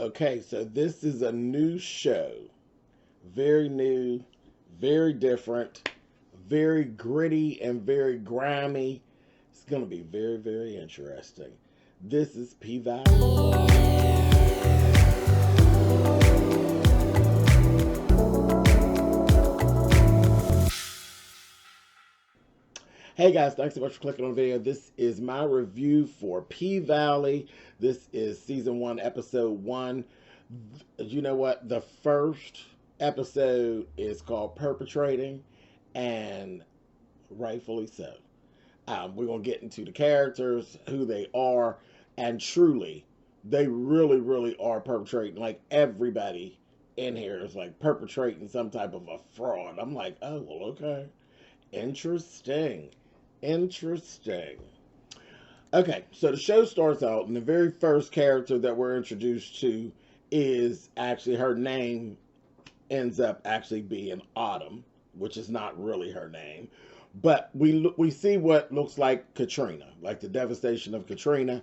Okay, so this is a new show. Very new, very different, very gritty, and very grimy. It's going to be very, very interesting. This is P Valley. Hey guys, thanks so much for clicking on the video. This is my review for P Valley. This is season 1, episode 1. You know what? The first episode is called Perpetrating, and rightfully so. We're going to get into the characters, who they are, and truly, they really, really are perpetrating. Like, everybody in here is like perpetrating some type of a fraud. I'm like, oh, well, okay. Interesting. Interesting. Okay, so the show starts out, and the very first character that we're introduced to is actually, her name ends up actually being Autumn, which is not really her name. But we see what looks like Katrina, like the devastation of Katrina,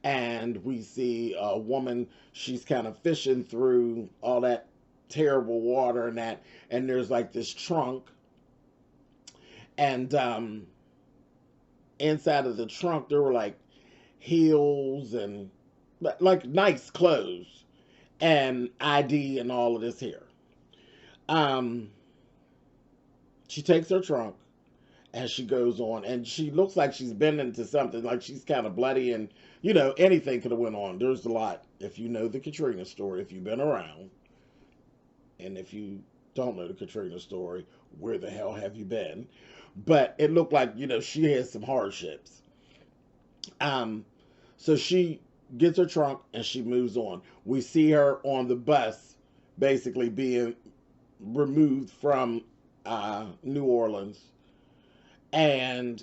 and we see a woman. She's kind of fishing through all that terrible water and there's like this trunk, and inside of the trunk there were like heels and like nice clothes and ID and all of this here. Um, she takes her trunk and she goes on, and she looks like she's been into something, like she's kind of bloody, and anything could have went on. There's a lot. If you know the Katrina story, if you've been around, and if you don't know the Katrina story, where the hell have you been? But it looked like, she had some hardships. So she gets her trunk and she moves on. We see her on the bus basically being removed from New Orleans. And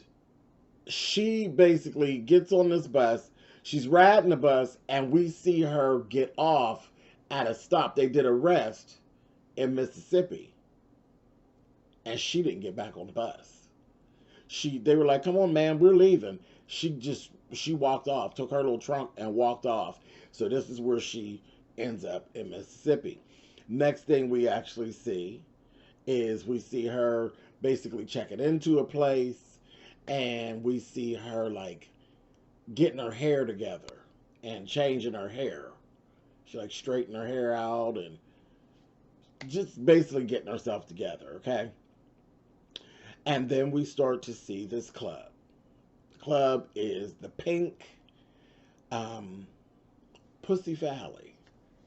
she basically gets on this bus. She's riding the bus, and we see her get off at a stop. They did a rest in Mississippi, and she didn't get back on the bus. They were like, come on, man, we're leaving. She walked off, took her little trunk and walked off. So this is where she ends up in Mississippi. Next thing we actually see is we see her basically checking into a place, and we see her like getting her hair together and changing her hair. She like straightening her hair out and just basically getting herself together, okay? And then we start to see this club. The club is the Pink Pussy Valley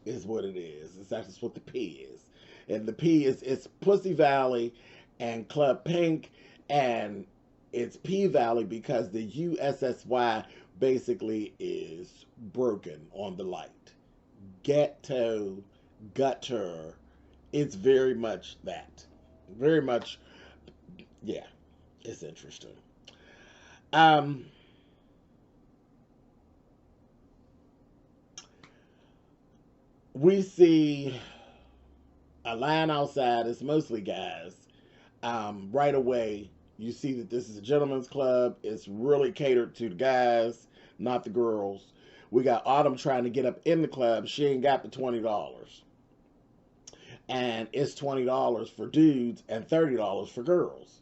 is what it is. It's actually what the P is. And the P is, it's Pussy Valley and Club Pink, and it's P Valley because the USSY basically is broken on the light. Ghetto, gutter. It's very much that. Very much, yeah, it's interesting. We see a line outside. It's mostly guys. Right away, you see that this is a gentleman's club. It's really catered to the guys, not the girls. We got Autumn trying to get up in the club. She ain't got the $20. And it's $20 for dudes and $30 for girls.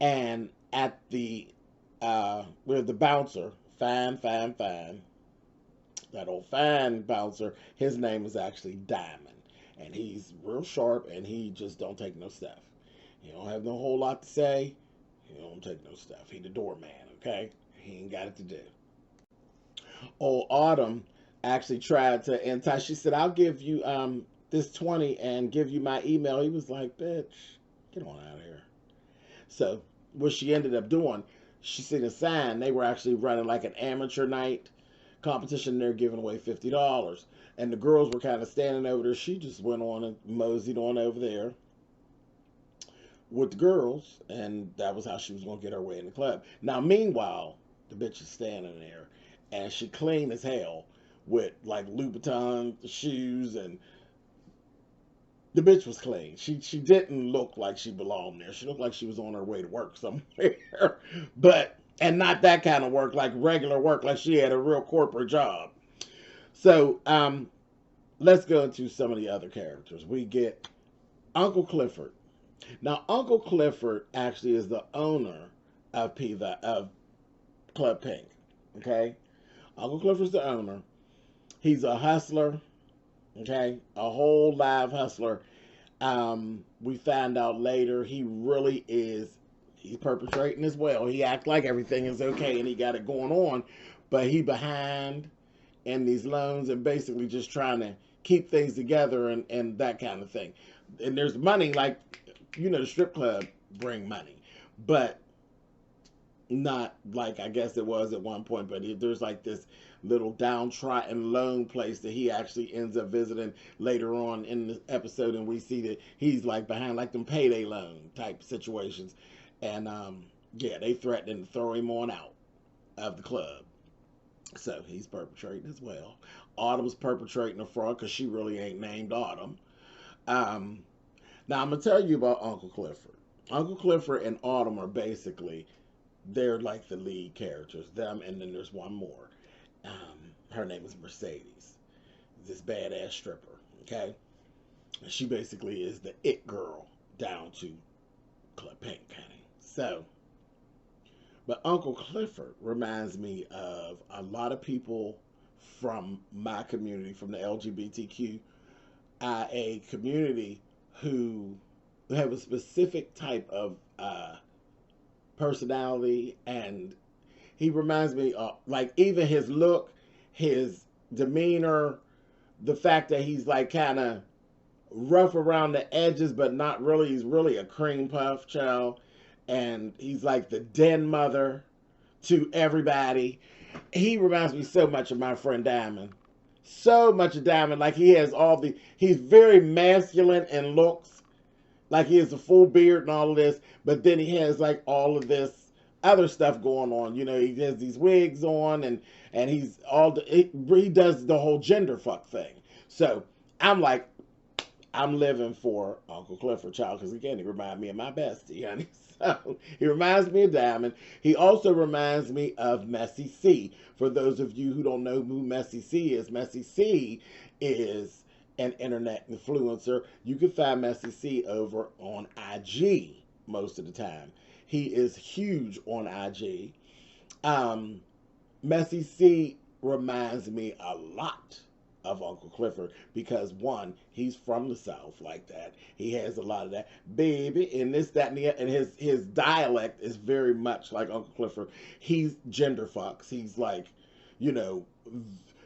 And at the with the bouncer, fine, that old fine bouncer, his name is actually Diamond, and he's real sharp, and he just don't take no stuff. He don't have no whole lot to say. He don't take no stuff. He the doorman, okay? He ain't got it to do. Old Autumn actually tried to entice. She said, "I'll give you this 20 and give you my email." He was like, "Bitch, get on out of here." So what she ended up doing, she seen a sign. They were actually running like an amateur night competition. They're giving away $50, and the girls were kind of standing over there. She just went on and moseyed on over there with the girls, and that was how she was going to get her way in the club. Now, meanwhile, the bitch is standing there, and she clean as hell with like Louboutin shoes, and the bitch was clean. She didn't look like she belonged there. She looked like she was on her way to work somewhere, and not that kind of work, like regular work, like she had a real corporate job. So let's go into some of the other characters. We get Uncle Clifford. Now, Uncle Clifford actually is the owner of of Club Pink. Okay, Uncle Clifford's the owner. He's a hustler. Okay, a whole live hustler. We find out later he really is. He's perpetrating as well. He act like everything is okay and he got it going on, but he behind in these loans and basically just trying to keep things together and that kind of thing. And there's money, like, the strip club bring money, but not like I guess it was at one point. But there's like this little downtrodden lone place that he actually ends up visiting later on in the episode, and we see that he's like behind like them payday loan type situations, and yeah, they threatened to throw him on out of the club. So he's perpetrating as well. Autumn's perpetrating a fraud because she really ain't named Autumn. Um, Now I'm gonna tell you about Uncle Clifford. Uncle Clifford and Autumn are basically, they're like the lead characters. Them, and then there's one more. Her name is Mercedes. This badass stripper. Okay, and she basically is the it girl down to Club Pink County. So, but Uncle Clifford reminds me of a lot of people from my community, from the LGBTQIA community, who have a specific type of personality, and he reminds me of, like, even his look, his demeanor, the fact that he's like kind of rough around the edges, but not really. He's really a cream puff child, and he's like the den mother to everybody. He reminds me so much of my friend Diamond. So much of Diamond. Like, he has he's very masculine in looks. Like, he has a full beard and all of this, but then he has like all of this other stuff going on. He has these wigs on, and he does the whole gender fuck thing. So I'm like, I'm living for Uncle Clifford, child, because again, he reminds me of my bestie, honey. So he reminds me of Diamond. He also reminds me of Messy C. For those of you who don't know who Messy C is an internet influencer. You can find Messy C over on IG most of the time. He is huge on IG. Messy C reminds me a lot of Uncle Clifford because, one, he's from the South like that. He has a lot of that baby and this, that, and the, and his dialect is very much like Uncle Clifford. He's gender fucks. He's like,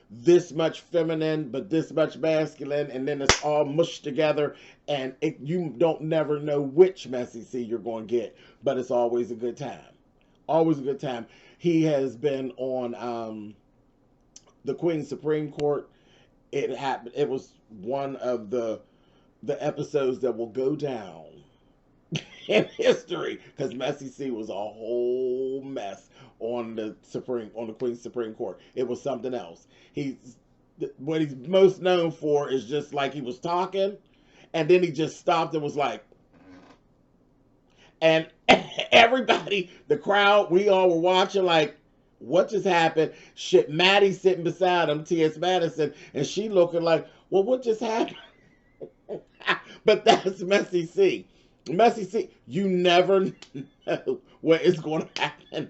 this much feminine but this much masculine, and then it's all mushed together, and you don't never know which Messy C you're going to get, but it's always a good time. Always a good time. He has been on the Queen's Supreme Court. It happened. It was one of the episodes that will go down in history because Messy C was a whole mess on the Queen's Supreme Court. It was something else. What he's most known for is just like he was talking, and then he just stopped and was like, and everybody, the crowd, we all were watching like, what just happened? Shit, Maddie sitting beside him, T.S. Madison, and she looking like, well, what just happened? But that's Messy C. Messy C, you never know what is going to happen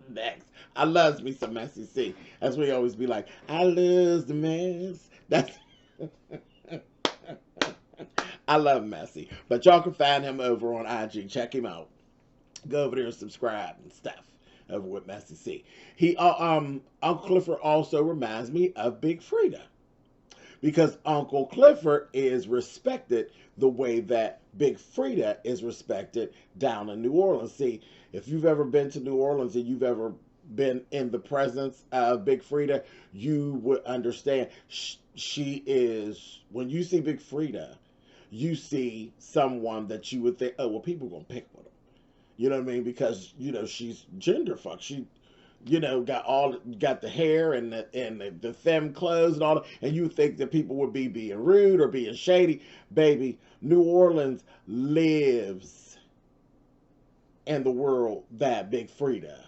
next. I loves me some Messy C. That's what he always be like, I loves the mess. That's I love Messy. But y'all can find him over on IG. Check him out. Go over there and subscribe and stuff over with Messy C. Uncle Clifford also reminds me of Big Frida, because Uncle Clifford is respected the way that Big Frida is respected down in New Orleans. See, if you've ever been to New Orleans and you've ever been in the presence of Big Frida, you would understand. She is, when you see Big Frida, you see someone that you would think, oh, well, people are going to pick with her. You know what I mean? Because, she's gender fucked. She, got the hair and the femme clothes and all that, and you think that people would be being rude or being shady. Baby, New Orleans lives in the world that Big Frida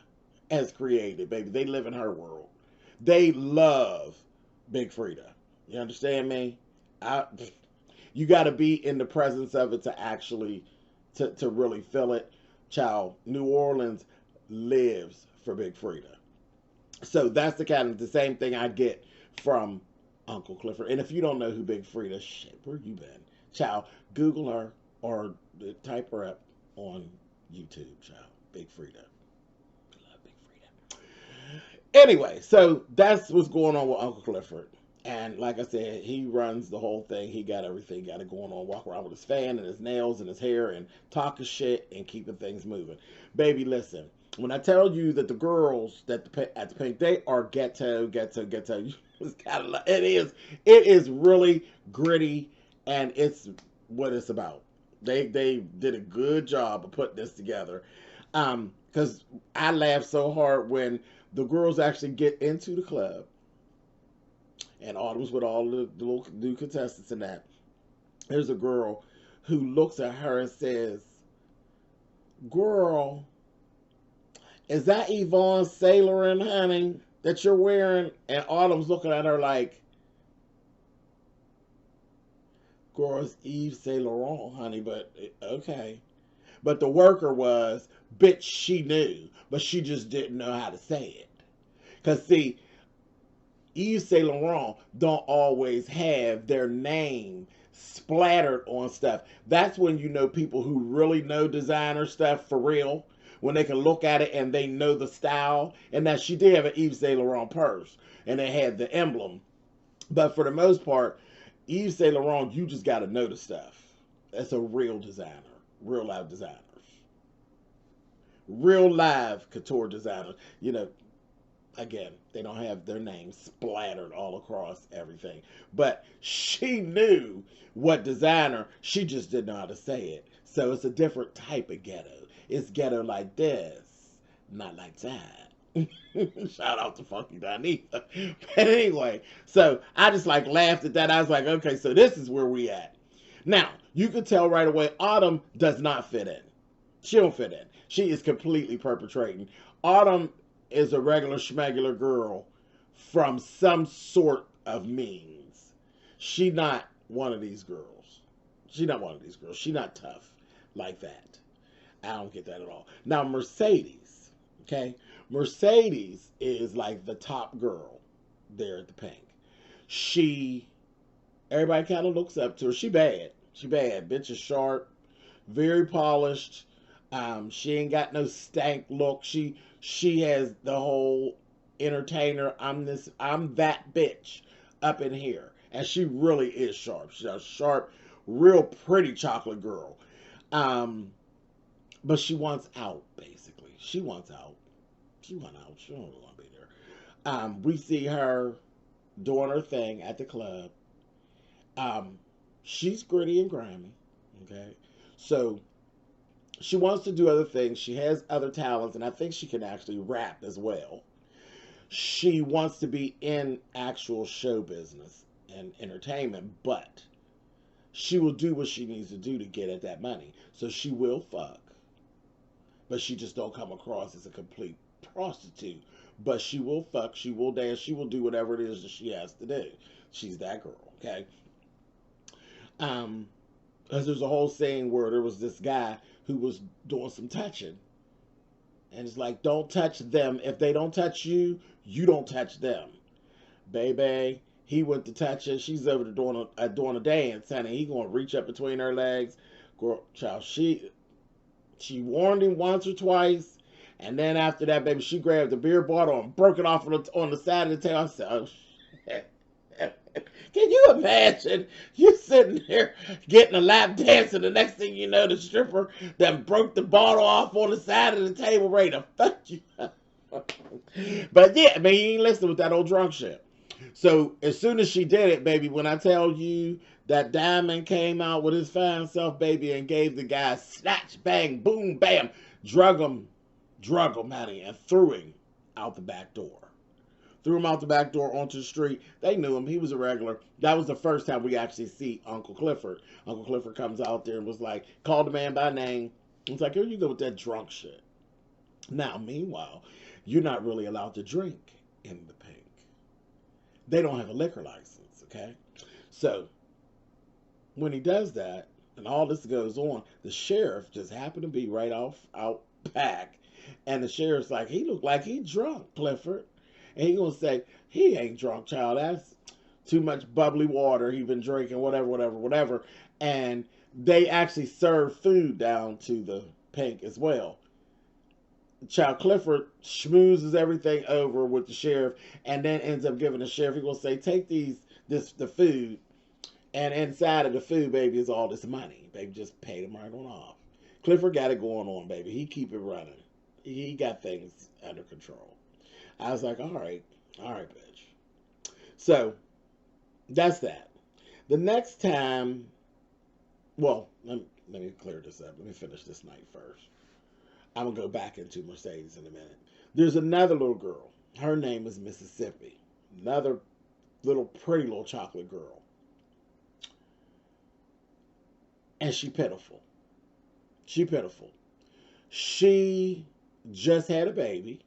has created, baby. They live in her world. They love Big Frida. You understand me? I, you got to be in the presence of it to actually to really feel it. Child, New Orleans lives for Big Frida. So that's the kind of the same thing I get from Uncle Clifford. And if you don't know who Big Frida, shit, where you been? Child, Google her or type her up on YouTube, child. Big Frida. I love Big Frida. Anyway, so that's what's going on with Uncle Clifford. And like I said, he runs the whole thing. He got everything got it going on. Walk around with his fan and his nails and his hair and talking shit and keeping things moving. Baby, listen. When I tell you that the girls at the Pink, they are ghetto, ghetto, ghetto. It's kind of like, it is really gritty, and it's what it's about. They did a good job of putting this together. Because I laughed so hard when the girls actually get into the club, and Autumn's with all the little new contestants and that. There's a girl who looks at her and says, "Girl, is that Yvonne Saint Laurent, honey, that you're wearing?" And Autumn's looking at her like, "Girl, it's Yves Saint Laurent, honey, but okay." But the worker was, bitch, she knew, but she just didn't know how to say it. Because, see, Yves Saint Laurent don't always have their name splattered on stuff. That's when you know people who really know designer stuff for real, when they can look at it and they know the style. And that she did have an Yves Saint Laurent purse, and it had the emblem. But for the most part, Yves Saint Laurent, you just got to know the stuff. That's a real designer, real live designers, real live couture designers. You know, again, they don't have their names splattered all across everything. But she knew what designer, she just didn't know how to say it. So it's a different type of ghetto. It's ghetto like this, not like that. Shout out to Funky Donita. But anyway, so I just like laughed at that. I was like, okay, so this is where we at. Now, you could tell right away, Autumn does not fit in. She don't fit in. She is completely perpetrating. Autumn is a regular schmegular girl from some sort of means. She not one of these girls. She not one of these girls. She not tough like that. I don't get that at all. Now, Mercedes, okay? Mercedes is like the top girl there at the Pink. Everybody kind of looks up to her. She bad. She bad. Bitch is sharp, very polished. She ain't got no stank look. She has the whole entertainer. I'm that bitch up in here, and she really is sharp. She's a sharp, real pretty chocolate girl. Um, but she wants out, basically. She wants out. She wants out. She don't want to be there. We see her doing her thing at the club. Um, she's gritty and grimy. Okay, so she wants to do other things. She has other talents, and I think she can actually rap as well. She wants to be in actual show business and entertainment, but she will do what she needs to do to get at that money. So she will fuck, but she just don't come across as a complete prostitute. But she will fuck, she will dance, she will do whatever it is that she has to do. She's that girl, okay? Because there's a whole saying where there was this guy who was doing some touching, and it's like, don't touch them. If they don't touch you, you don't touch them, baby. He went to touch her. She's over there doing a dance, honey. He gonna reach up between her legs, girl, child. She warned him once or twice, and then after that, baby, she grabbed the beer bottle and broke it off on the side of the table. I said, oh shit. Can you imagine you sitting there getting a lap dance, and the next thing you know, the stripper that broke the bottle off on the side of the table ready to fuck you up. But yeah, I mean, he ain't listening with that old drunk shit. So as soon as she did it, baby, when I tell you that Diamond came out with his fine self, baby, and gave the guy snatch, bang, boom, bam, drug him, honey, and threw him out the back door. Threw him out the back door onto the street. They knew him. He was a regular. That was the first time we actually see Uncle Clifford. Uncle Clifford comes out there and was like, called the man by name. It's like, here you go with that drunk shit. Now, meanwhile, you're not really allowed to drink in the Pink. They don't have a liquor license, okay? So when he does that, and all this goes on, the sheriff just happened to be right out back, and the sheriff's like, he looked like he drunk, Clifford, and he gonna say he ain't drunk, child. That's too much bubbly water he been drinking, whatever. And they actually serve food down to the pink as well. Child Clifford schmoozes everything over with the sheriff, and then ends up giving the sheriff. He gonna say, take the food, and inside of the food, baby, is all this money. Baby, just paid him right on off. Clifford got it going on, baby. He keep it running. He got things under control. I was like, all right, bitch. So that's that. The next time, well, let me clear this up. Let me finish this night first. I'm going to go back into Mercedes in a minute. There's another little girl. Her name is Mississippi. Another little pretty little chocolate girl. And she pitiful. She pitiful. She just had a baby.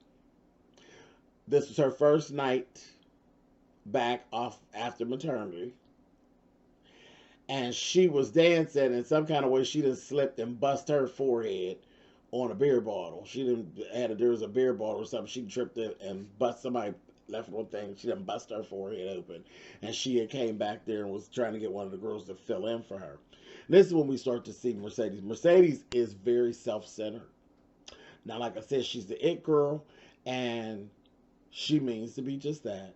This was her first night back off after maternity. And she was dancing in some kind of way. She just slipped and bust her forehead on a beer bottle. There was a beer bottle or something. She tripped it and bust somebody left one thing. She done bust her forehead open. And she had came back there and was trying to get one of the girls to fill in for her. And this is when we start to see Mercedes. Mercedes is very self-centered. Now, like I said, she's the it girl, and she means to be just that.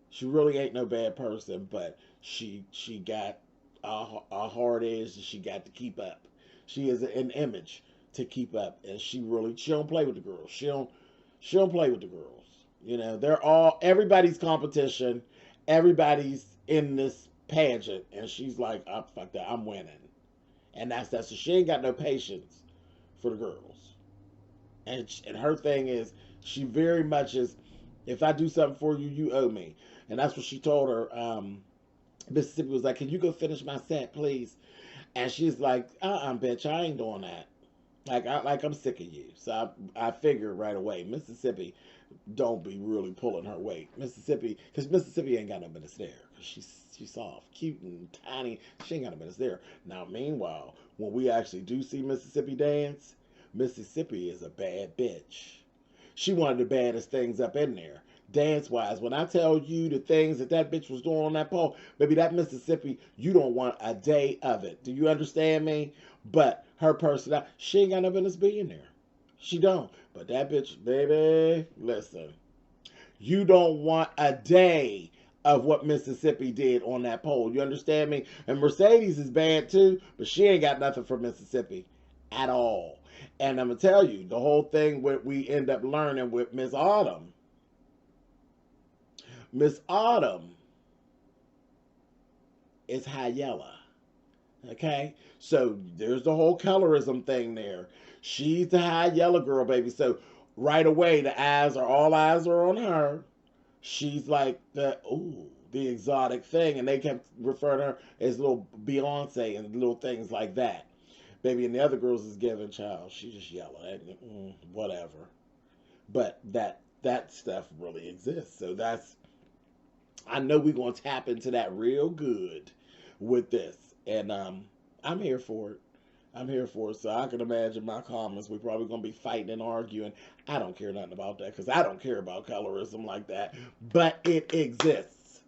She really ain't no bad person, but she got a hard edge that she got to keep up. She is an image to keep up, and she don't play with the girls. She don't play with the girls. You know, everybody's competition. Everybody's in this pageant, and she's like, oh, fuck that, I'm winning. And that's so she ain't got no patience for the girls. And her thing is, she very much is, if I do something for you, you owe me. And that's what she told her. Mississippi was like, can you go finish my set, please? And she's like, bitch, I ain't doing that. Like I'm sick of you. So I figured right away, Mississippi don't be really pulling her weight. Mississippi, because Mississippi ain't got no business there. She's soft, cute, and tiny. She ain't got no business there. Now, meanwhile, when we actually do see Mississippi dance, Mississippi is a bad bitch. She one of the baddest things up in there. Dance-wise, when I tell you the things that bitch was doing on that pole, baby, that Mississippi, you don't want a day of it. Do you understand me? But her personality, she ain't got no business being there. She don't. But that bitch, baby, listen. You don't want a day of what Mississippi did on that pole. You understand me? And Mercedes is bad too, but she ain't got nothing for Mississippi at all. And I'm going to tell you, the whole thing what we end up learning with Miss Autumn. Miss Autumn is high yellow. Okay? So there's the whole colorism thing there. She's the high yellow girl, baby. So right away, all eyes are on her. She's like the exotic thing. And they kept referring to her as little Beyonce and little things like that. Baby, and the other girls is giving child. She just yelling. Whatever. But that stuff really exists. So I know we're going to tap into that real good with this. And I'm here for it. I'm here for it. So I can imagine my comments. We're probably going to be fighting and arguing. I don't care nothing about that because I don't care about colorism like that. But it exists.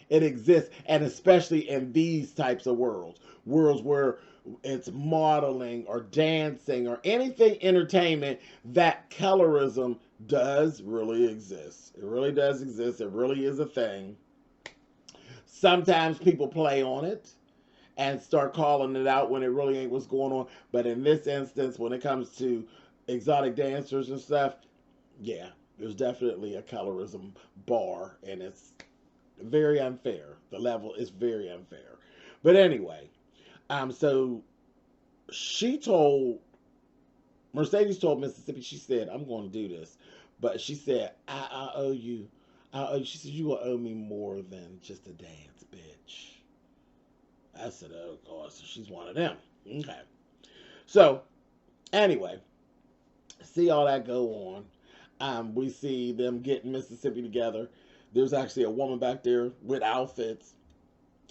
It exists. And especially in these types of worlds where it's modeling or dancing or anything entertainment, that colorism does really exist. It really does exist. It really is a thing. Sometimes people play on it and start calling it out when it really ain't what's going on. But in this instance, when it comes to exotic dancers and stuff, yeah, there's definitely a colorism bar, and it's very unfair. The level is very unfair. But anyway, so Mercedes told Mississippi, she said, I'm going to do this. But she said, I owe you. She said, you will owe me more than just a dance, bitch. I said, oh, God, so she's one of them. Okay. So, anyway, see all that go on. We see them getting Mississippi together. There's actually a woman back there with outfits.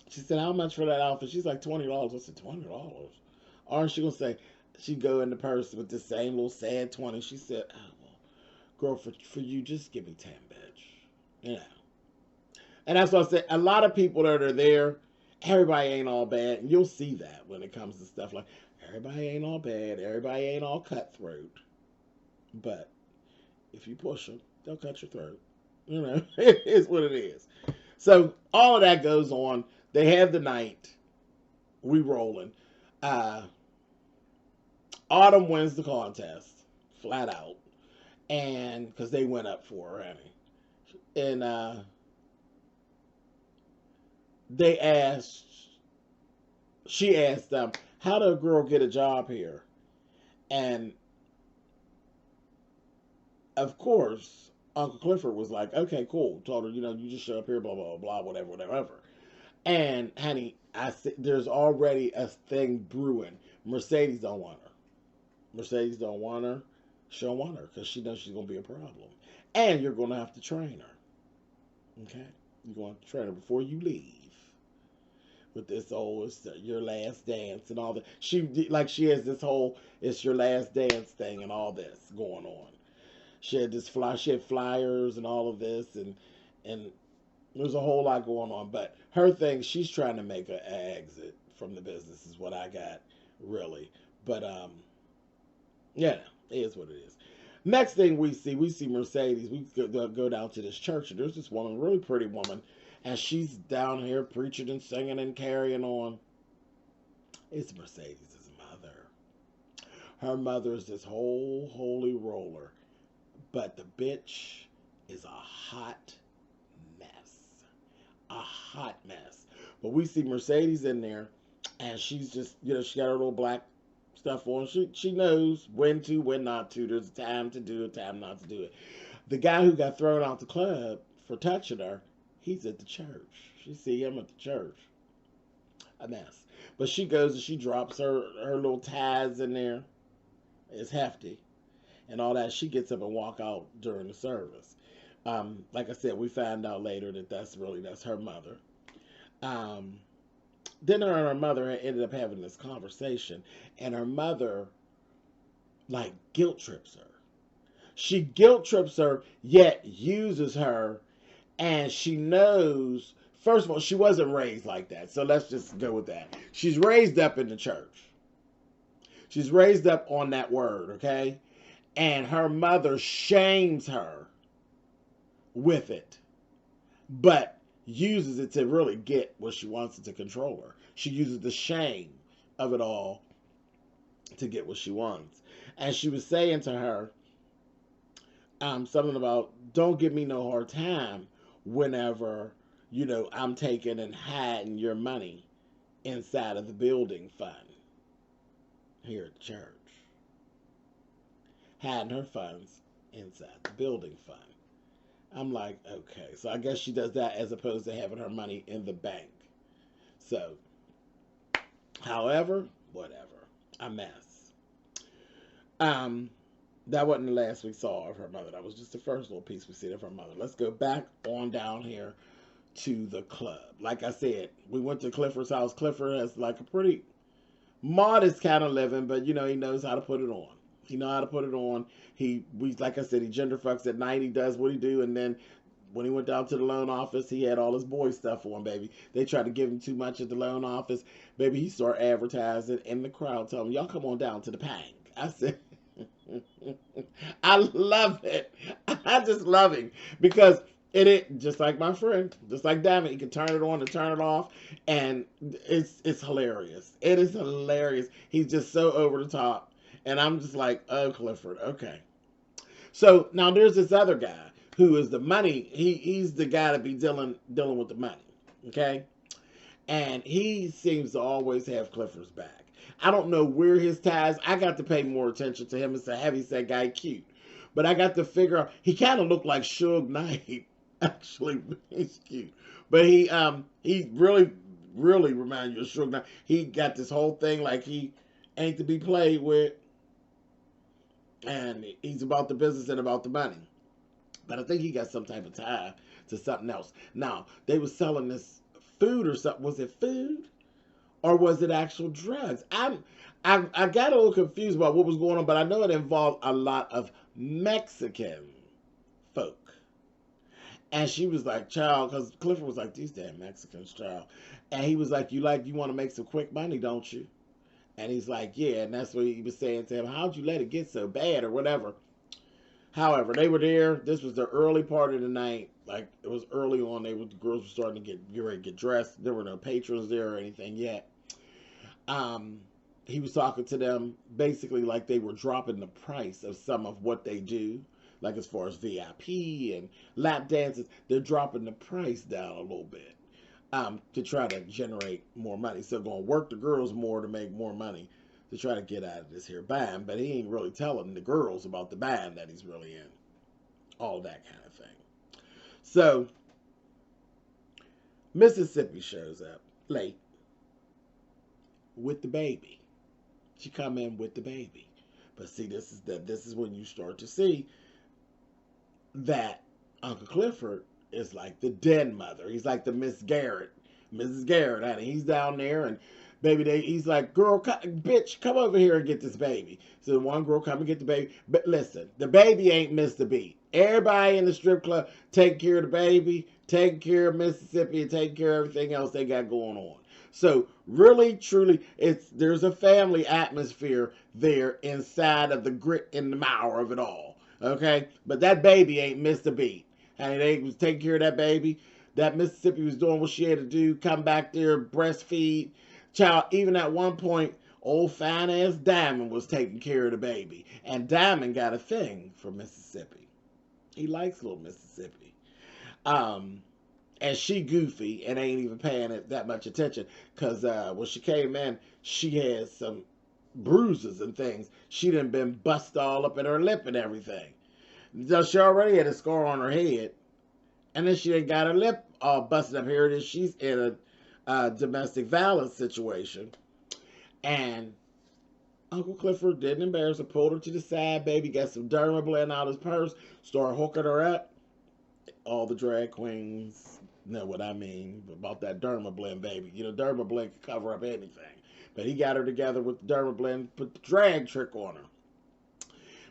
She said, how much for that outfit? She's like, $20. I said, $20? Aren't she going to say, she'd go in the purse with the same little sad 20. She said, oh, well, girl, for you, just give me 10, bitch. You know. And that's what I said. A lot of people that are there, everybody ain't all bad. And you'll see that when it comes to stuff like, everybody ain't all bad. Everybody ain't all cutthroat. But if you push them, they'll cut your throat. You know, it is what it is. So all of that goes on. They have the night. We rolling. Autumn wins the contest, flat out, and because they went up for her, honey. And they asked, she asked them, how did a girl get a job here? And of course, Uncle Clifford was like, okay, cool. Told her, you just show up here, blah, blah, blah, whatever, whatever. And, honey, I said, there's already a thing brewing. Mercedes don't want her. Mercedes don't want her. She don't want her because she knows she's going to be a problem. And you're going to have to train her. Okay? You're going to have to train her before you leave. With this whole, it's your last dance and all that. She has this whole, it's your last dance thing and all this going on. She had flyers and all of this, and there's a whole lot going on. But her thing, she's trying to make an exit from the business, is what I got, really. But yeah, it is what it is. Next thing we see Mercedes. We go down to this church, and there's this woman, really pretty woman, and she's down here preaching and singing and carrying on. It's Mercedes' mother. Her mother is this whole holy roller. But the bitch is a hot mess. A hot mess. But we see Mercedes in there, and she's just, she got her little black stuff on. She knows when to, when not to. There's a time to do it, time not to do it. The guy who got thrown out the club for touching her, he's at the church. She see him at the church. A mess. But she goes and she drops her little ties in there. It's hefty. And all that. She gets up and walk out during the service. Like I said, we find out later that that's her mother. Then her and her mother ended up having this conversation, and her mother guilt trips her. She guilt trips her, yet uses her, and she knows. First of all, she wasn't raised like that, so let's just go with that. She's raised up in the church. She's raised up on that word, okay? And her mother shames her with it, but uses it to really get what she wants it to control her. She uses the shame of it all to get what she wants. And she was saying to her something about, don't give me no hard time whenever, I'm taking and hiding your money inside of the building fund here at the church. Hiding her funds inside the building fund. I'm like, okay. So I guess she does that as opposed to having her money in the bank. So, however, whatever. A mess. That wasn't the last we saw of her mother. That was just the first little piece we see of her mother. Let's go back on down here to the club. Like I said, we went to Clifford's house. Clifford has a pretty modest kind of living, but he knows how to put it on. He know how to put it on. Like I said, he gender fucks at night. He does what he do, and then when he went down to the loan office, he had all his boy stuff on, baby. They tried to give him too much at the loan office, baby. He started advertising, and the crowd told him, "Y'all come on down to the Pang." I said, I love it. I just love him because it just like my friend, just like Diamond, he can turn it on and turn it off, and it's hilarious. It is hilarious. He's just so over the top. And I'm just like, oh, Clifford, okay. So now there's this other guy who is the money. He's the guy to be dealing with the money, okay? And he seems to always have Clifford's back. I don't know where his ties. I got to pay more attention to him. It's a heavyset guy, cute. But I got to figure out, he kind of looked like Suge Knight. Actually, he's cute. But he really, really reminds you of Suge Knight. He got this whole thing like he ain't to be played with. And he's about the business and about the money. But I think he got some type of tie to something else. Now, they were selling this food or something. Was it food or was it actual drugs? I got a little confused about what was going on, but I know it involved a lot of Mexican folk. And she was like, child, because Clifford was like, these damn Mexicans, child. And he was like, you want to make some quick money, don't you? And he's like, yeah. And that's what he was saying to him. How'd you let it get so bad or whatever? However, they were there. This was the early part of the night. Like, it was early on. The girls were starting to get ready to get dressed. There were no patrons there or anything yet. He was talking to them basically like they were dropping the price of some of what they do. Like as far as VIP and lap dances, they're dropping the price down a little bit to try to generate more money. So going to work the girls more to make more money to try to get out of this here band. But he ain't really telling the girls about the band that he's really in. All that kind of thing. So Mississippi shows up late with the baby. She come in with the baby. But see, this is when you start to see that Uncle Clifford is like the den mother. He's like the Mrs. Garrett, honey. He's down there and baby, he's like, girl, bitch, come over here and get this baby. So one girl come and get the baby. But listen, the baby ain't missed a beat. Everybody in the strip club taking care of the baby, taking care of Mississippi, and taking care of everything else they got going on. So really, truly, there's a family atmosphere there inside of the grit and the mire of it all. Okay? But that baby ain't missed a beat. And they was taking care of that baby. That Mississippi was doing what she had to do, come back there, breastfeed. Child, even at one point, old fine-ass Diamond was taking care of the baby. And Diamond got a thing for Mississippi. He likes little Mississippi. And she goofy and ain't even paying it that much attention. Because when she came in, she had some bruises and things. She done been busted all up in her lip and everything. So she already had a scar on her head. And then she ain't got her lip all busted up. Here it is. She's in a domestic violence situation. And Uncle Clifford didn't embarrass her. Pulled her to the side, baby. Got some Dermablend out of his purse. Started hooking her up. All the drag queens know what I mean about that Dermablend, baby. You know, Dermablend can cover up anything. But he got her together with Dermablend, put the drag trick on her.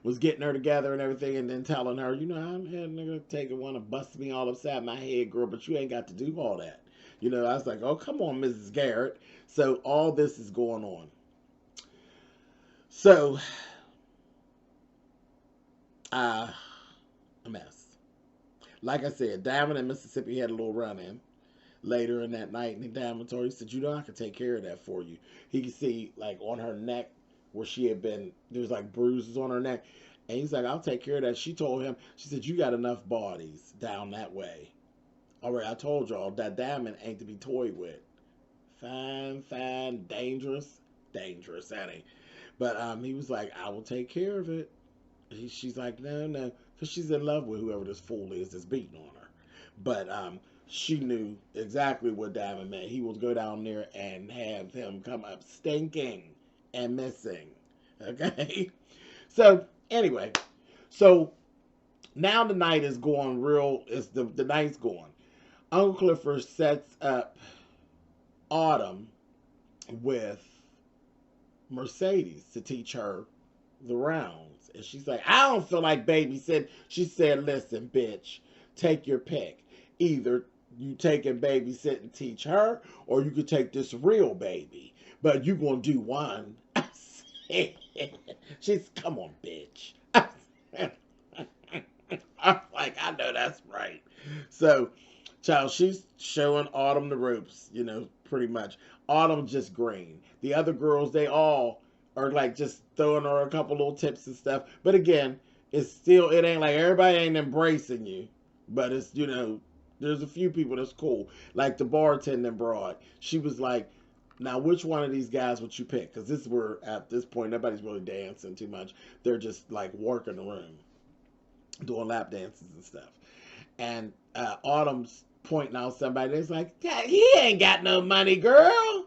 Was getting her together and everything, and then telling her, you know, I'm here, nigga, taking one and bust me all upside my head, girl, but you ain't got to do all that. You know, I was like, oh, come on, Mrs. Garrett. So all this is going on. So, a mess. Like I said, Diamond and Mississippi had a little run-in later in that night, and Diamond told her, he said, you know, I can take care of that for you. He could see, like, on her neck, where she had been, there was like bruises on her neck. And he's like, I'll take care of that. She told him, she said, you got enough bodies down that way. All right, I told y'all that Diamond ain't to be toyed with. Fine, dangerous, honey. But he was like, I will take care of it. She's like, no, because she's in love with whoever this fool is that's beating on her. But she knew exactly what Diamond meant. He would go down there and have him come up stinking and missing. Okay? So, anyway. So, now the night is going real. The night's going. Uncle Clifford sets up Autumn with Mercedes to teach her the rounds. And she's like, I don't feel like babysitting. She said, listen, bitch, take your pick. Either you take and babysit and teach her, or you could take this real baby. But you gonna do one. She's, come on, bitch. I'm like, I know that's right. So, child, she's showing Autumn the ropes, you know, pretty much. Autumn just green. The other girls, they all are like just throwing her a couple little tips and stuff. But again, it ain't like everybody ain't embracing you. But it's, you know, there's a few people that's cool. Like the bartending broad. She was like, now which one of these guys would you pick? Because at this point, nobody's really dancing too much. They're just like working the room, doing lap dances and stuff. And Autumn's pointing out somebody that's like, he ain't got no money, girl.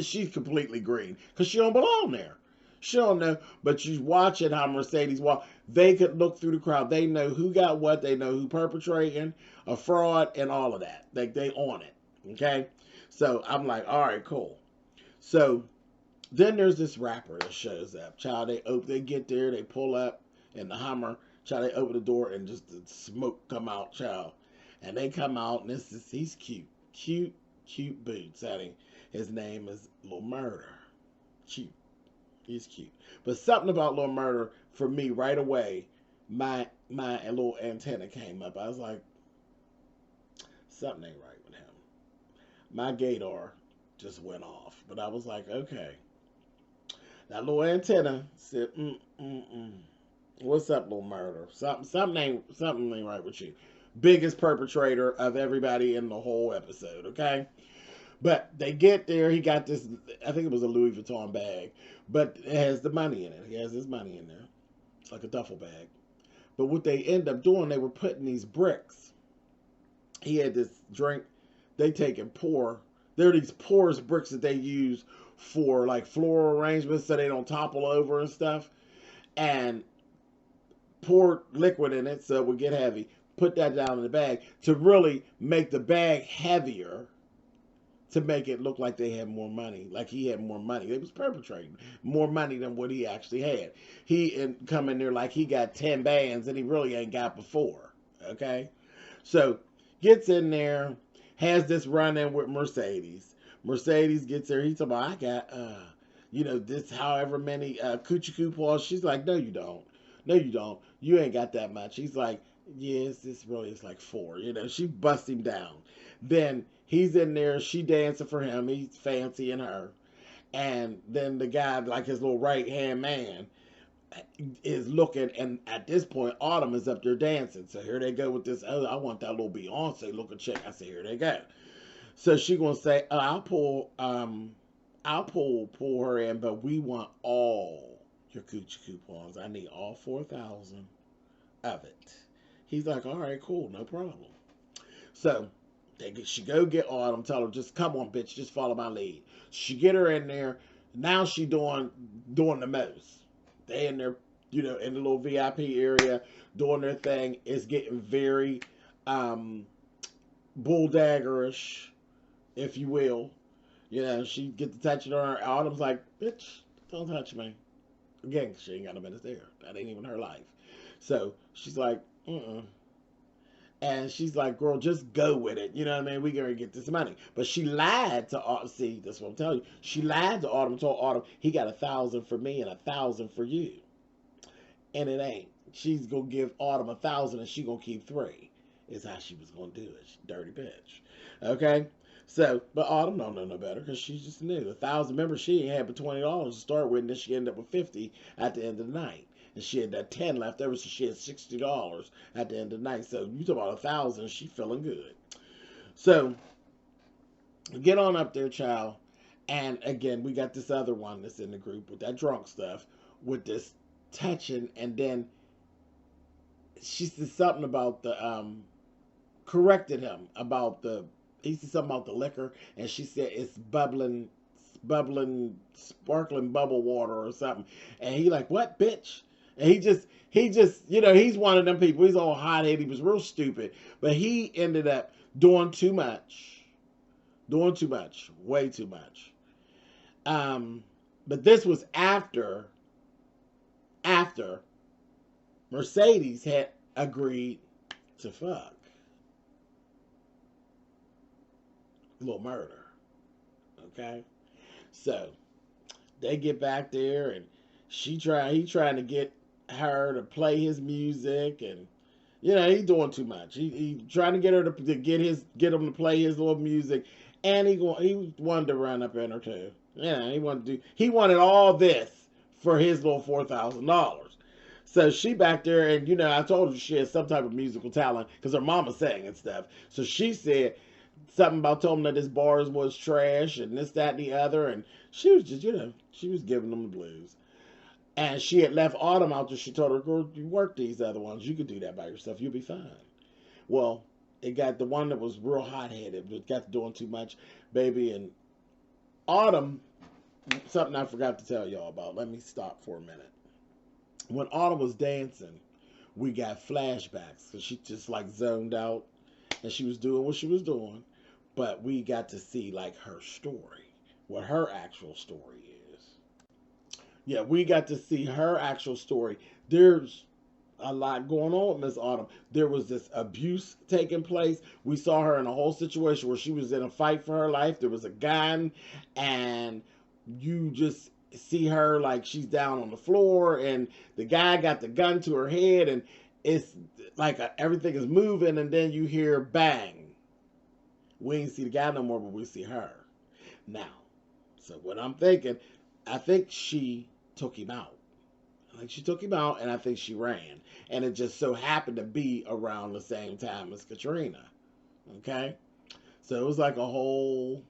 She's completely green because she don't belong there. She don't know, but she's watching how Mercedes walk. They could look through the crowd. They know who got what. They know who perpetrating a fraud and all of that. Like, they on it. Okay, so I'm like, all right, cool. So then there's this rapper that shows up. Child, they get there, they pull up in the Hummer. Child, they open the door and just the smoke come out, child. And they come out and he's cute. Cute boots. His name is Lil Murder. Cute. He's cute. But something about Lil Murder, for me, right away, my little antenna came up. I was like, something ain't right with him. My gaydar just went off. But I was like, okay. That little antenna said, what's up, Little Murder? Something ain't right with you. Biggest perpetrator of everybody in the whole episode, okay? But they get there, he got this, I think it was a Louis Vuitton bag, but it has the money in it. He has his money in there, like a duffel bag. But what they end up doing, they were putting these bricks. He had this drink, they take and pour. There are these porous bricks that they use for like floral arrangements so they don't topple over and stuff. And pour liquid in it so it would get heavy. Put that down in the bag to really make the bag heavier, to make it look like they had more money, like he had more money. They was perpetrating more money than what he actually had. He come in there like he got 10 bands and he really ain't got before. Okay, so gets in there, has this run in with Mercedes. Mercedes gets there. He's talking about, I got this however many coochie coupons. She's like, no, you don't. No, you don't. You ain't got that much. He's like, yes, this really is like 4. She busts him down. Then he's in there. She dancing for him. He's fancying her. And then the guy, like his little right-hand man, is looking. And at this point, Autumn is up there dancing. So here they go with this. Oh, I want that little Beyonce looking chick. I said, here they go. So she gonna say, oh, I'll pull her in, but we want all your coochie coupons. I need all 4,000 of it. He's like, all right, cool, no problem. So she go get Autumn, tell her, just come on, bitch, just follow my lead. She get her in there. Now she doing the most. They in there, in the little VIP area doing their thing. It's getting very bulldaggerish, if you will. She get to touching her. Autumn's like, bitch, don't touch me. Again, she ain't got a minute there. That ain't even her life. So she's like, and she's like, girl, just go with it. You know what I mean? We gonna get this money. But she lied to Autumn. See, that's what I'm telling you. She lied to Autumn, told Autumn, he got 1,000 for me and 1,000 for you. And it ain't. She's gonna give Autumn 1,000 and she gonna keep 3. Is how she was gonna do it. She dirty bitch. Okay? So, but Autumn don't know no better because she just knew. 1,000, remember, she ain't had but $20 to start with, and then she ended up with 50 at the end of the night. And she had that 10 left over, so she had $60 at the end of the night. So you talk about 1,000, she feeling good. So get on up there, child. And again, we got this other one that's in the group with that drunk stuff, with this touching, and then she said something about the corrected him about he said something about the liquor, and she said it's bubbling, sparkling bubble water or something. And he like, what, bitch? And he just, he's one of them people. He's all hot-headed. He was real stupid. But he ended up doing too much. Way too much. But this was after Mercedes had agreed to fuck Little Murder. Okay? So they get back there and he trying to get her to play his music, and he's doing too much. He trying to get her to get him to play his little music, and he wanted to run up in her too. He wanted all this for his little $4,000. So she back there, and I told her she had some type of musical talent because her mama sang and stuff. So she said something about telling him that his bars was trash and this, that, and the other, and she was just, she was giving them the blues. And she had left Autumn out there. She told her, girl, you work these other ones. You could do that by yourself. You'll be fine. Well, it got the one that was real hot-headed. It got to doing too much, baby. And Autumn, something I forgot to tell y'all about. Let me stop for a minute. When Autumn was dancing, we got flashbacks. Because she just like zoned out. And she was doing what she was doing. but we got to see like her story, what her actual story is. Yeah, we got to see her actual story. There's a lot going on with Miss Autumn. There was this abuse taking place. We saw her in a whole situation where she was in a fight for her life. There was a gun, and you just see her like she's down on the floor, and the guy got the gun to her head, and it's like everything is moving, and then you hear bang. We ain't see the guy no more, but we see her now. So what I'm thinking, I think she took him out. I think she took him out, and I think she ran. And it just so happened to be around the same time as Katrina. Okay? So it was like a whole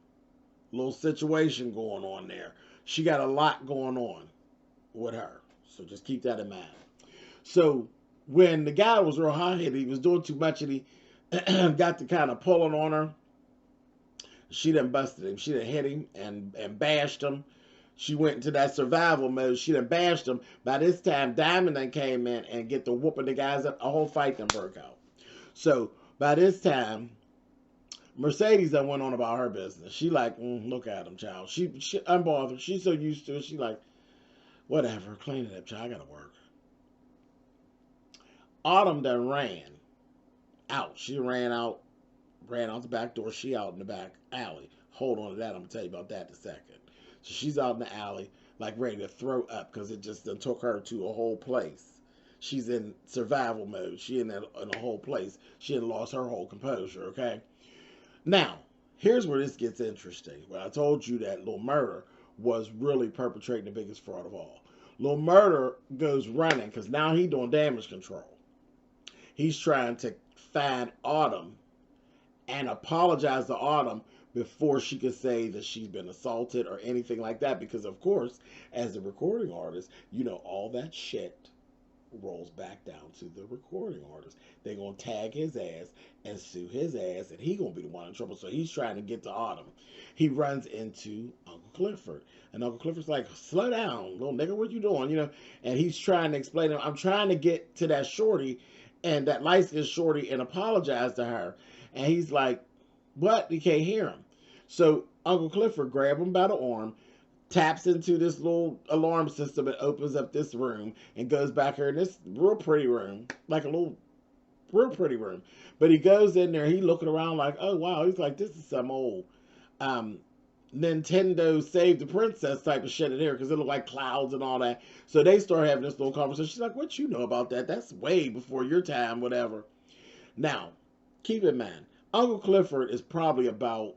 little situation going on there. She got a lot going on with her. So just keep that in mind. So when the guy was real hot-headed, he was doing too much, and he got to kind of pulling on her. She done busted him. She done hit him and bashed him. She went into that survival mode. She done bashed him. By this time, Diamond then came in and get the whooping the guys up. A whole fight done broke out. So by this time, Mercedes done went on about her business. She like, look at him, child. She unbothered. She's so used to it. She like, whatever, clean it up, child. I gotta work. Autumn done ran out. She ran out the back door. She out in the back alley. Hold on to that. I'm gonna tell you about that in a second. So she's out in the alley, like ready to throw up because it just done took her to a whole place. She's in survival mode. She in a whole place. She had lost her whole composure, okay? Now, here's where this gets interesting. Well, I told you that Lil Murder was really perpetrating the biggest fraud of all. Lil Murder goes running because now he's doing damage control. He's trying to find Autumn and apologize to Autumn before she could say that she's been assaulted or anything like that. Because, of course, as a recording artist, you know, all that shit rolls back down to the recording artist. They're going to tag his ass and sue his ass, and he's going to be the one in trouble. So he's trying to get to Autumn. He runs into Uncle Clifford. And Uncle Clifford's like, slow down, little nigga, what you doing? You know, and he's trying to explain to him, I'm trying to get to that shorty and that light-skinned shorty and apologize to her. And he's like, what? He can't hear him. So Uncle Clifford grabs him by the arm, taps into this little alarm system and opens up this room and goes back here in this real pretty room, like a little real pretty room. But he goes in there, he looking around like, oh wow, he's like, this is some old Nintendo Save the Princess type of shit in here because it look like clouds and all that. So they start having this little conversation. She's like, what you know about that? That's way before your time, whatever. Now, keep in mind, Uncle Clifford is probably about,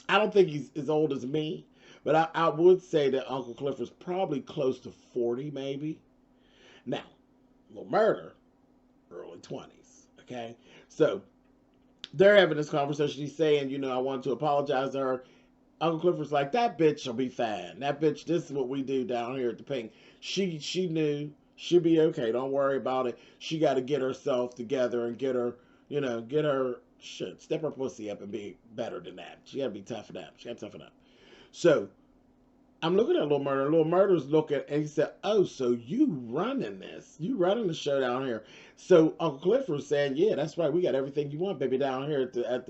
I don't think he's as old as me, but I would say that Uncle Clifford's probably close to 40, maybe. Now, Lil Murder, early 20s, okay? So, they're having this conversation. He's saying, you know, I wanted to apologize to her. Uncle Clifford's like, that bitch will be fine. That bitch, this is what we do down here at the Pink. She knew. She'll be okay. Don't worry about it. She got to get herself together and get her, you know, get her, shit, step her pussy up and be better than that. She got to be toughened up. She got to toughen up. So, I'm looking at Lil Murder. Lil Murder's looking, and he said, oh, so you running this. You running the show down here. So Uncle Clifford's saying, yeah, that's right. We got everything you want, baby, down here at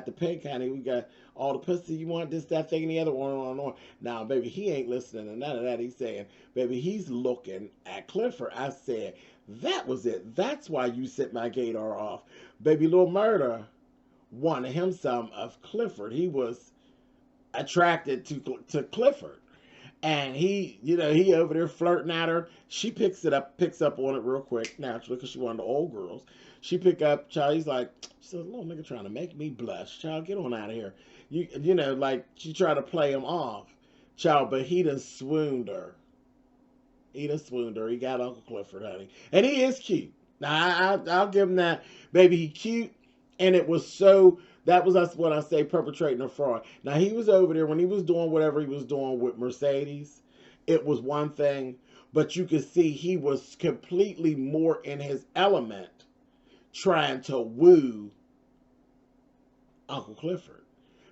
the Pink, honey. We got all the pussy you want, this, that, thing, and the other one, on. Now, baby, he ain't listening to none of that. He's saying, baby, he's looking at Clifford. I said, that was it. That's why you set my gator off. Baby, Lil Murder wanted him some of Clifford. He was attracted to Clifford. And he, you know, he over there flirting at her. She picks up on it real quick, naturally, because she one of the old girls. She pick up, child, he's like, she says, little nigga trying to make me blush. Child, get on out of here. You know, like, she tried to play him off. Child, but he done swooned her. He done swooned her. He got Uncle Clifford, honey. And he is cute. Now, I'll give him that. Baby, he cute. And it was so... That was what I say, perpetrating a fraud. Now, he was over there when he was doing whatever he was doing with Mercedes. It was one thing, but you could see he was completely more in his element trying to woo Uncle Clifford.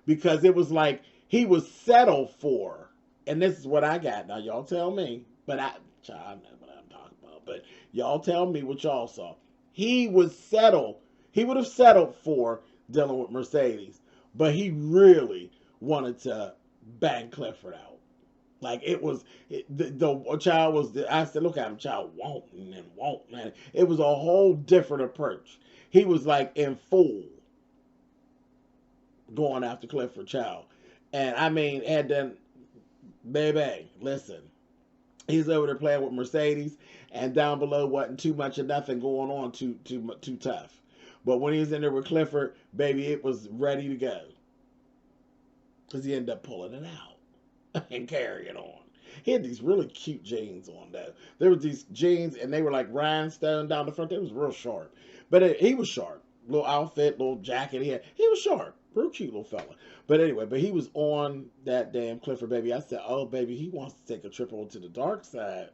Because it was like he was settled for, and this is what I got. Now, y'all tell me, but I know what I'm talking about, but y'all tell me what y'all saw. He would have settled for dealing with Mercedes. but he really wanted to bang Clifford out. Like it was, the child was. I said, "Look at him, child, wanting and wanting." And it was a whole different approach. He was like in full going after Clifford, child, and I mean, and then, baby, listen, he's over there playing with Mercedes, and down below wasn't too much of nothing going on, too tough. But when he was in there with Clifford, baby, it was ready to go because he ended up pulling it out and carrying on. He had these really cute jeans on though. There was these jeans and they were like rhinestone down the front. They was real sharp, but he was sharp. Little outfit, little jacket he had. He was sharp, real cute little fella. But anyway, but he was on that damn Clifford, baby. I said, "Oh, baby, he wants to take a trip over to the dark side."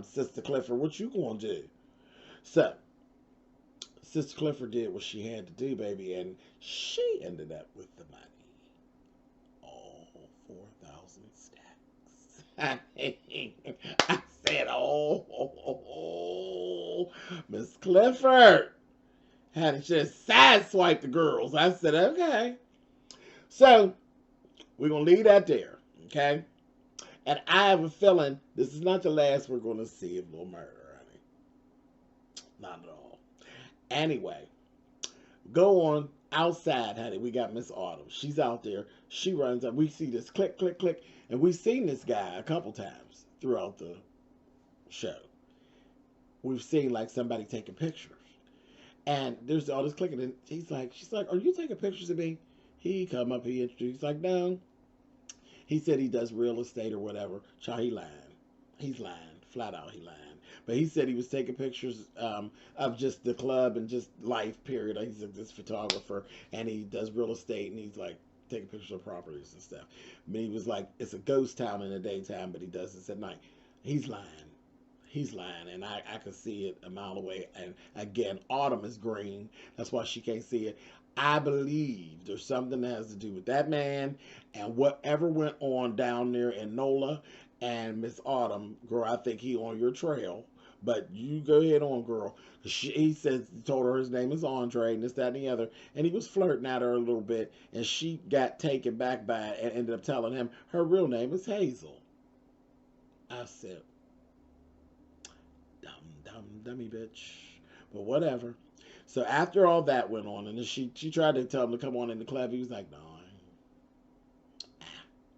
Sister Clifford, what you gonna do? So, Sister Clifford did what she had to do, baby, and she ended up with the money. All 4,000 stacks. I said, oh, Miss Clifford. Had to just sideswipe the girls. I said, okay. So, we're going to leave that there, okay? And I have a feeling this is not the last we're going to see of Little Murder, honey. Not at all. Anyway, go on outside, honey. We got Miss Autumn. She's out there. She runs up. We see this click, click, click. And we've seen this guy a couple times throughout the show. We've seen like somebody taking pictures. And there's all this clicking. And she's like, are you taking pictures of me? He come up, he introduced. He's like, no. He said he does real estate or whatever. Child, he lying. He's lying. Flat out, he lying. But he said he was taking pictures of just the club and just life, period. He's this photographer, and he does real estate, and he's like taking pictures of properties and stuff. But he was like, it's a ghost town in the daytime, but he does this at night. He's lying. He's lying, and I can see it a mile away. And again, Autumn is green. That's why she can't see it. I believe there's something that has to do with that man and whatever went on down there in NOLA. And Miss Autumn, girl, I think he on your trail. But you go ahead on, girl. He said, told her his name is Andre and this, that, and the other. And he was flirting at her a little bit. And she got taken back by it and ended up telling him her real name is Hazel. I said, dummy bitch. But whatever. So after all that went on, and then she tried to tell him to come on in the club. He was like, no.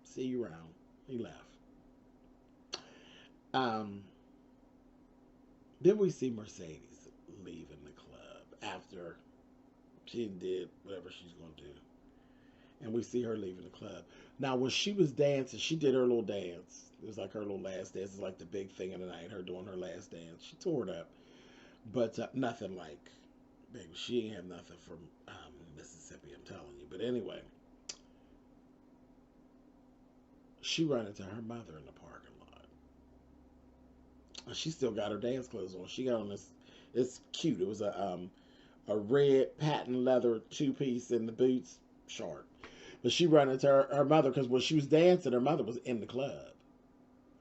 See you around. He left. Then we see Mercedes leaving the club after she did whatever she's going to do. And we see her leaving the club. Now, when she was dancing, she did her little dance. It was like her little last dance. It's like the big thing of the night, her doing her last dance. She tore it up. But nothing like, baby, she ain't have nothing from Mississippi, I'm telling you. But anyway, she ran into her mother in the parking lot. And she still got her dance clothes on. She got on this, it's cute. It was a red patent leather two-piece in the boots, short. But she ran into her mother because when she was dancing, her mother was in the club.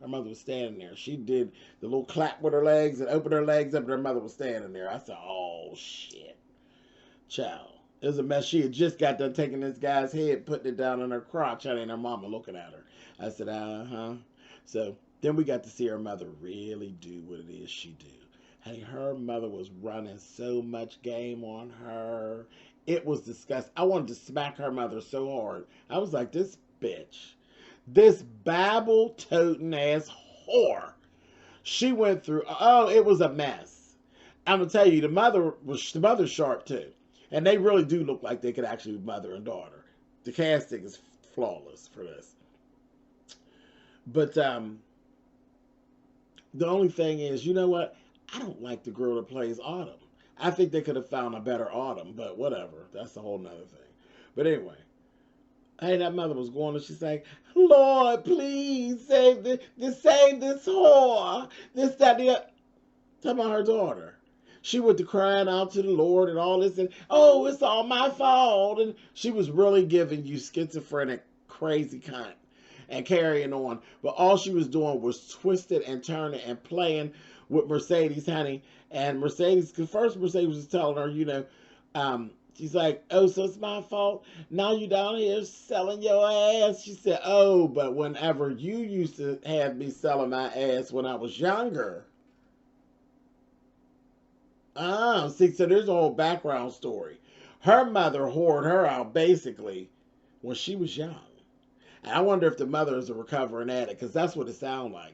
Her mother was standing there. She did the little clap with her legs and opened her legs up, and her mother was standing there. I said, oh, shit. Child. It was a mess. She had just got done taking this guy's head, putting it down on her crotch, and her mama looking at her. I said, uh-huh. So then we got to see her mother really do what it is she do. Hey, her mother was running so much game on her. It was disgusting. I wanted to smack her mother so hard. I was like, this bitch. This Bible-toting ass whore. She went through, oh, it was a mess. I'm going to tell you, the mother's sharp too. And they really do look like they could actually be mother and daughter. The casting is flawless for this. But the only thing is, you know what? I don't like the girl that plays Autumn. I think they could have found a better Autumn, but whatever. That's a whole nother thing. But anyway. Hey, that mother was going and she's like, Lord, please save this whore. This, that, the other. Talking about her daughter. She went to crying out to the Lord and all this. And, oh, it's all my fault. And she was really giving you schizophrenic, crazy cunt and carrying on. But all she was doing was twisting and turning and playing with Mercedes, honey. And Mercedes, because first Mercedes was telling her, She's like, oh, so it's my fault. Now you down here selling your ass. She said, oh, but whenever you used to have me selling my ass when I was younger. Oh, see, so there's a whole background story. Her mother whored her out basically when she was young. And I wonder if the mother is a recovering addict, because that's what it sounds like.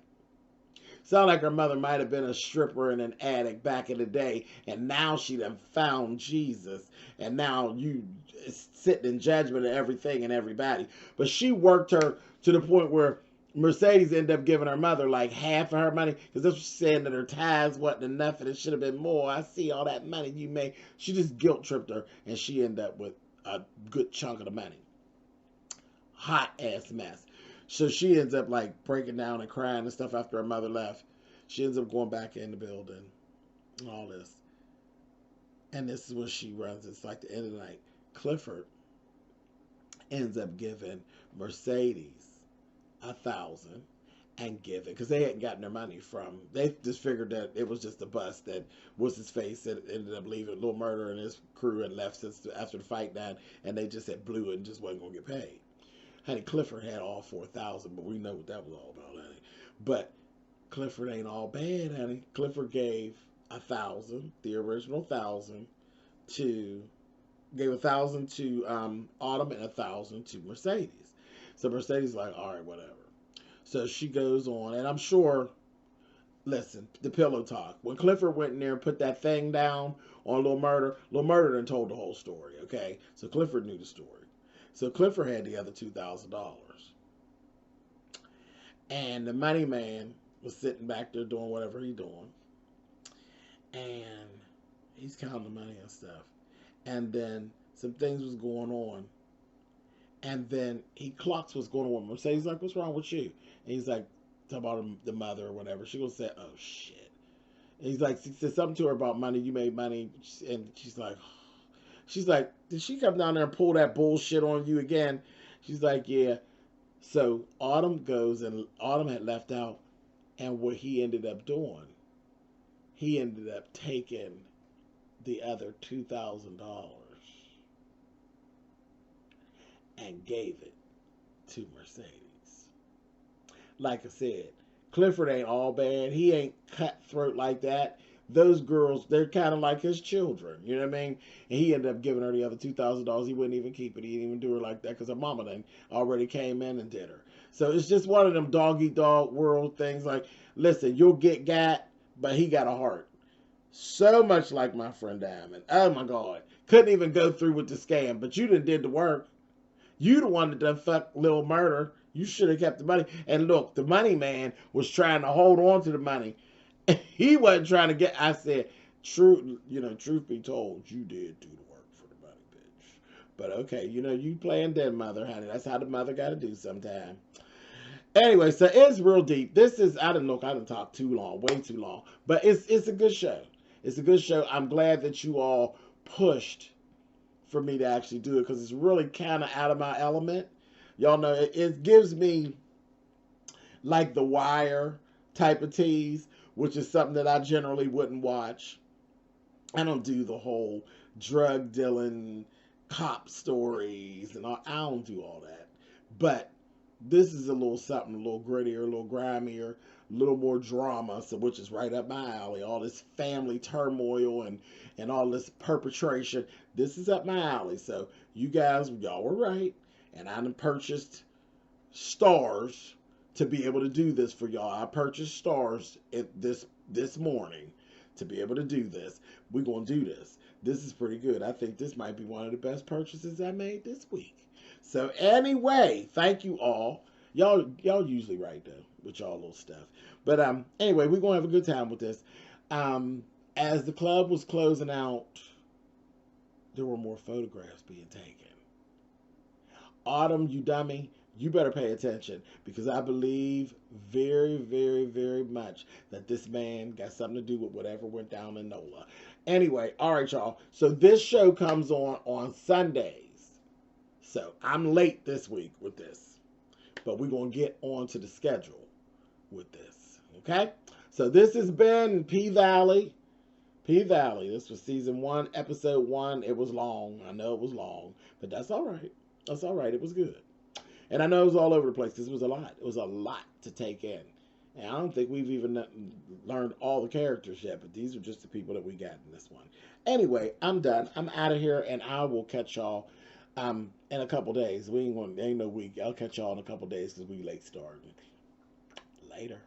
Sound like her mother might have been a stripper and an addict back in the day, and now she done found Jesus, and now you sitting in judgment of everything and everybody. But she worked her to the point where Mercedes ended up giving her mother like half of her money, because that's what she's saying, that her tithes wasn't enough and it should have been more. I see all that money you made. She just guilt tripped her, and she ended up with a good chunk of the money. Hot ass mess. So she ends up like breaking down and crying and stuff after her mother left. She ends up going back in the building and all this. And this is what she runs. It's like the end of the night. Clifford ends up giving Mercedes $1,000 and give it, because they hadn't gotten their money from, they just figured that it was just a bust that was his face that ended up leaving Little Murder and his crew and left since after the fight died, and they just had blew it and just wasn't going to get paid. Honey, Clifford had all 4,000, but we know what that was all about, honey. But Clifford ain't all bad, honey. Clifford gave 1,000, the original 1,000, gave 1,000 to Autumn and 1,000 to Mercedes. So Mercedes like, all right, whatever. So she goes on, and I'm sure, listen, the pillow talk. When Clifford went in there and put that thing down on Little Murder done told the whole story, okay? So Clifford knew the story. So Clifford had the other $2,000. And the money man was sitting back there doing whatever he's doing. And he's counting the money and stuff. And then some things was going on. And then he clocks what's going on with Mercedes. He's like, what's wrong with you? And he's like, talk about the mother or whatever. She gonna say, oh, shit. And he's like, he said something to her about money. You made money. And she's like, did she come down there and pull that bullshit on you again? She's like, yeah. So Autumn goes, and Autumn had left out. And what he ended up doing, he ended up taking the other $2,000 and gave it to Mercedes. Like I said, Clifford ain't all bad. He ain't cutthroat like that. Those girls, they're kind of like his children. You know what I mean? And he ended up giving her the other $2,000. He wouldn't even keep it. He didn't even do her like that because her mama then already came in and did her. So it's just one of them dog-eat-dog world things. Like, listen, you'll get got, but he got a heart. So much like my friend Diamond. Oh, my God. Couldn't even go through with the scam, but you done did the work. You the one that done fucked Little Murder. You should have kept the money. And look, the money man was trying to hold on to the money. He wasn't trying to get, I said, truth be told, you did do the work for the money, bitch. But okay, you playing dead mother, honey. That's how the mother got to do sometime. Anyway, so it's real deep. This is, I didn't talk too long, way too long. But it's a good show. It's a good show. I'm glad that you all pushed for me to actually do it, because it's really kind of out of my element. Y'all know, it gives me like The Wire type of tease, which is something that I generally wouldn't watch. I don't do the whole drug dealing cop stories and all. I don't do all that. But this is a little something, a little grittier, a little grimier, a little more drama, so which is right up my alley. All this family turmoil and all this perpetration. This is up my alley. So you guys, y'all were right. And I done purchased stars to be able to do this for y'all. I purchased stars this morning to be able to do this. We're going to do this. This is pretty good. I think this might be one of the best purchases I made this week. So anyway, thank you all. Y'all usually right though with y'all little stuff. But anyway, we're going to have a good time with this. As the club was closing out, there were more photographs being taken. Autumn, you dummy, you better pay attention, because I believe very, very, very much that this man got something to do with whatever went down in NOLA. Anyway, all right, y'all. So this show comes on Sundays. So I'm late this week with this, but we're going to get on to the schedule with this. Okay? So this has been P Valley P-Valley. This was season 1, episode 1. It was long. I know it was long, but that's all right. That's all right. It was good. And I know it was all over the place because it was a lot. It was a lot to take in. And I don't think we've even learned all the characters yet, but these are just the people that we got in this one. Anyway, I'm done. I'm out of here, and I will catch y'all in a couple days. Ain't no week. I'll catch y'all in a couple days because we late starting. Later.